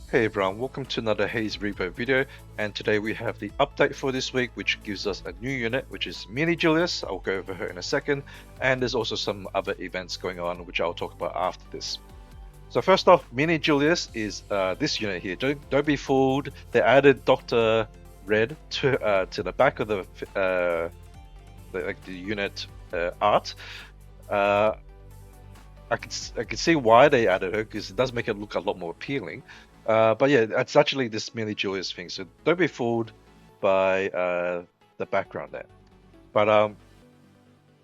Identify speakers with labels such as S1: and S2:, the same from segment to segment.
S1: Hey everyone, welcome to another Haze Reverb video, and today we have the update for this week, which gives us a new unit, which is Mini Julius. I'll go over her in a second, and there's also some other events going on, which I'll talk about after this. So first off, Mini Julius is this unit here. Don't be fooled. They added Dr. Red to the back of the unit art. I can see why they added her because it does make it look a lot more appealing. But yeah, it's actually this Mini Julius thing, so don't be fooled by the background there. But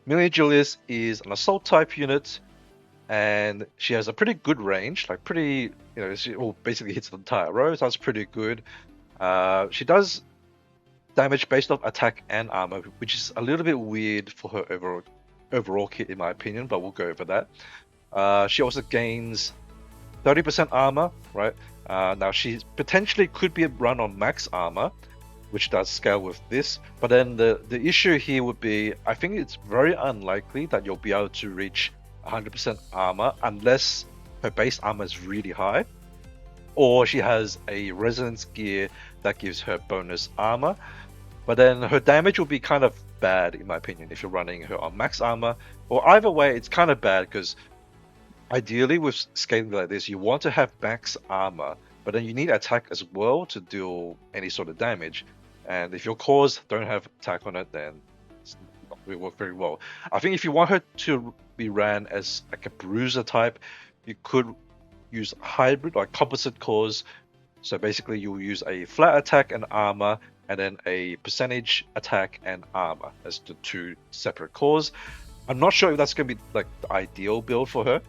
S1: Mini Julius is an assault type unit, and she has a pretty good range, like pretty, she basically hits the entire row, so that's pretty good. She does damage based off attack and armor, which is a little bit weird for her overall kit in my opinion, but we'll go over that. She also gains 30% armor, right? Now she potentially could be run on max armor, which does scale with this, but then the issue here would be, I think it's very unlikely that you'll be able to reach 100% armor unless her base armor is really high, or she has a resonance gear that gives her bonus armor. But then her damage will be kind of bad in my opinion if you're running her on max armor, or either way it's kind of bad because ideally with scaling like this you want to have max armor, but then you need attack as well to deal any sort of damage, and if your cores don't have attack on it, then it's not going to work very well. I think if you want her to be ran as like a bruiser type, you could use hybrid like composite cores. So basically you'll use a flat attack and armor, and then a percentage attack and armor as the two separate cores. I'm not sure if that's going to be like the ideal build for her.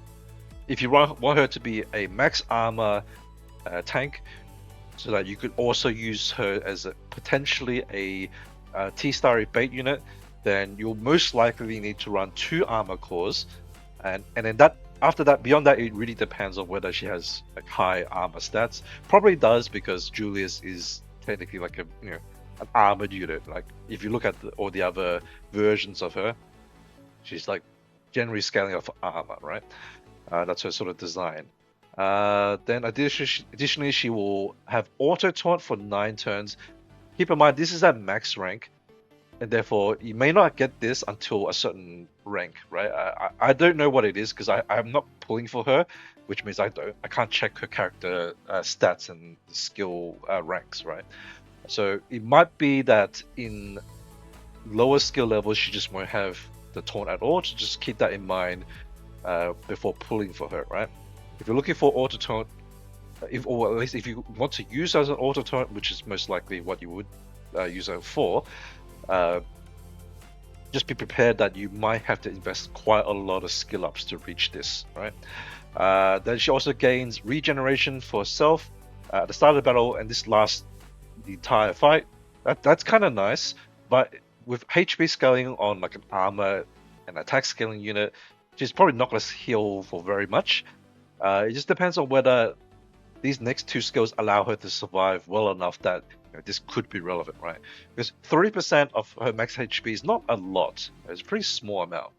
S1: If you want her to be a max armor tank, so that you could also use her as potentially a T-star bait unit, then you'll most likely need to run 2 armor cores, and then that after that, beyond that, it really depends on whether she has like high armor stats. Probably does, because Julius is technically like a an armored unit. Like if you look at all the other versions of her, she's like generally scaling off armor, right? That's her sort of design. Then additionally, she will have auto taunt for 9 turns. Keep in mind, this is at max rank, and therefore you may not get this until a certain rank, right? I don't know what it is because I'm not pulling for her, which means I can't check her character stats and skill ranks, right? So it might be that in lower skill levels she just won't have the taunt at all. So just keep that in mind before pulling for her, right? If you're looking for auto taunt, or at least if you want to use her as an auto taunt, which is most likely what you would use her for, just be prepared that you might have to invest quite a lot of skill ups to reach this, right? Then she also gains regeneration for herself at the start of the battle, and this lasts the entire fight. That's kind of nice, but with HP scaling on like an armor and attack scaling unit, she's probably not going to heal for very much. It just depends on whether these next 2 skills allow her to survive well enough that this could be relevant, right? Because 30% of her max HP is not a lot. It's a pretty small amount.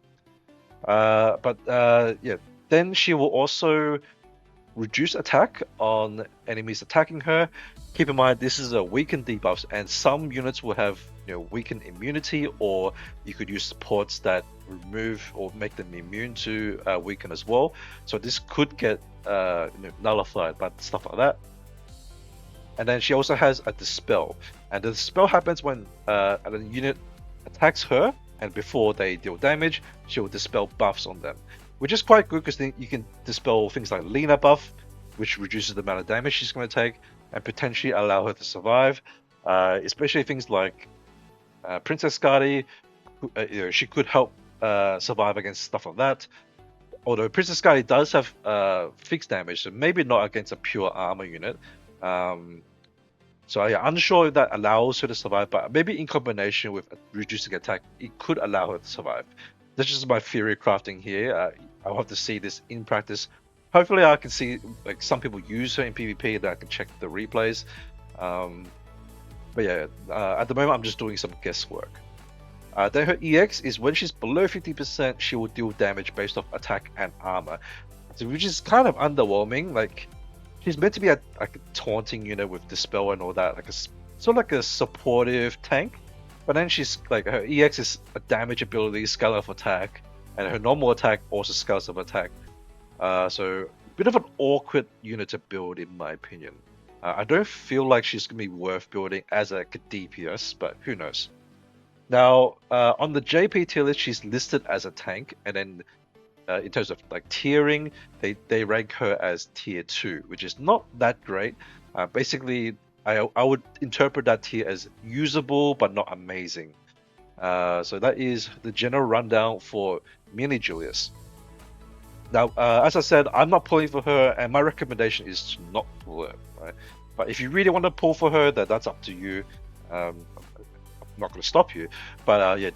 S1: Yeah, then she will also reduce attack on enemies attacking her. Keep in mind, this is a weaken debuffs, and some units will have weaken immunity, or you could use supports that remove or make them immune to weaken as well. So this could get nullified by stuff like that. And then she also has a dispel, and the dispel happens when a unit attacks her, and before they deal damage, she will dispel buffs on them, which is quite good because you can dispel things like Lena buff, which reduces the amount of damage she's going to take and potentially allow her to survive, especially things like Princess Skadi. She could help survive against stuff like that. Although Princess Skadi does have fixed damage, so maybe not against a pure armor unit. So yeah, unsure if that allows her to survive, but maybe in combination with reducing attack, it could allow her to survive. This is my theory crafting here. I'll have to see this in practice. Hopefully I can see like some people use her in PvP, that I can check the replays. But yeah, at the moment I'm just doing some guesswork. Then her EX is when she's below 50%, she will deal damage based off attack and armor, which is kind of underwhelming. Like she's meant to be like a taunting unit with dispel and all that, like sort of like a supportive tank. But then she's like her EX is a damage ability, scale of attack, and her normal attack also scales of attack. So a bit of an awkward unit to build in my opinion. I don't feel like she's gonna be worth building as a DPS, but who knows. Now, on the JP tier list, she's listed as a tank, and then in terms of like tiering, they rank her as tier 2, which is not that great. Basically, I would interpret that tier as usable but not amazing. So that is the general rundown for Mini Julius. Now, as I said, I'm not pulling for her, and my recommendation is to not pull her, right? But if you really want to pull for her, that's up to you. I'm not going to stop you, but yeah,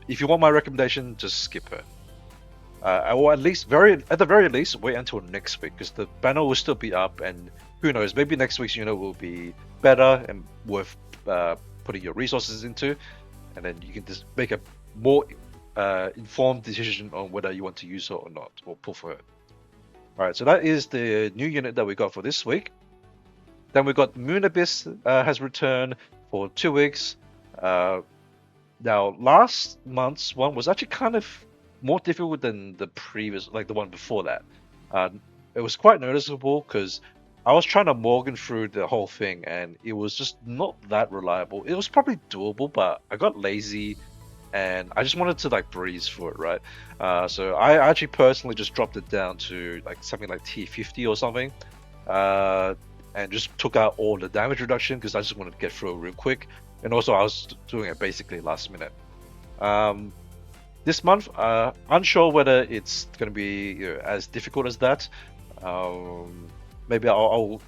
S1: if you want my recommendation, just skip her. Or at the very least, wait until next week because the banner will still be up, and who knows, maybe next week's unit will be better and worth putting your resources into, and then you can just make a more informed decision on whether you want to use her or not, or pull for her. Alright, so that is the new unit that we got for this week. Then we got Moon Abyss has returned for 2 weeks. Now, last month's one was actually kind of more difficult than the previous, like the one before that. It was quite noticeable because I was trying to Morgan through the whole thing and it was just not that reliable. It was probably doable, but I got lazy and I just wanted to like breeze through it, right? So I actually personally just dropped it down to like something like T50 or something, and just took out all the damage reduction because I just wanted to get through it real quick. And also I was doing it basically last minute. This month, unsure whether it's going to be as difficult as that. Maybe I'll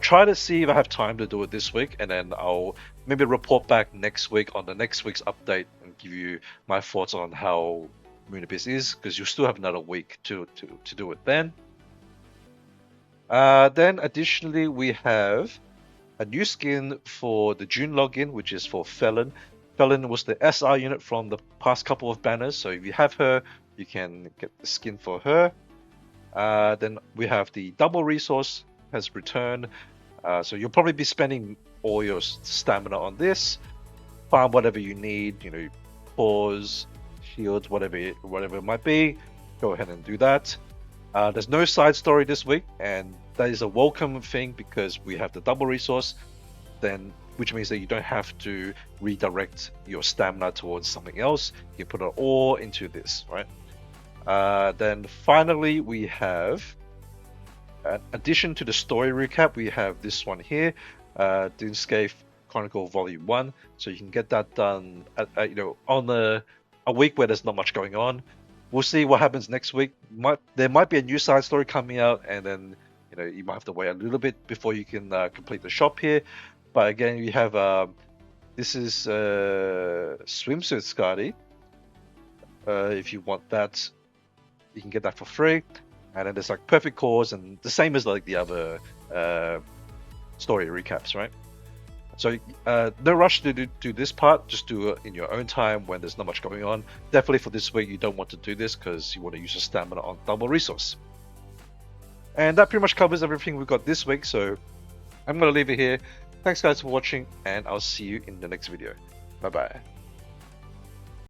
S1: try to see if I have time to do it this week, and then I'll maybe report back next week on the next week's update and give you my thoughts on how Moon Abyss is, because you'll still have another week to do it then. Then additionally, we have a new skin for the June login, which is for Felon. Felon was the SR unit from the past couple of banners, so if you have her, you can get the skin for her. Then we have the double resource has returned, so you'll probably be spending all your stamina on this. Farm whatever you need, pause, shields, whatever it might be. Go ahead and do that. There's no side story this week, and that is a welcome thing because we have the double resource, which means that you don't have to redirect your stamina towards something else. You put it all into this, right? Then finally, we have an addition to the story recap. We have this one here, Dunescape Chronicle Volume 1. So you can get that done, on a week where there's not much going on. We'll see what happens next week. There might be a new side story coming out, and then you might have to wait a little bit before you can complete the shop here. But again, we have this is Swimsuit Scotty. If you want that, you can get that for free. And then there's like Perfect Cause, and the same as like the other story recaps, right? So no rush to do this part. Just do it in your own time when there's not much going on. Definitely for this week, you don't want to do this because you want to use your stamina on double resource. And that pretty much covers everything we've got this week. So I'm going to leave it here. Thanks guys for watching, and I'll see you in the next video. Bye bye.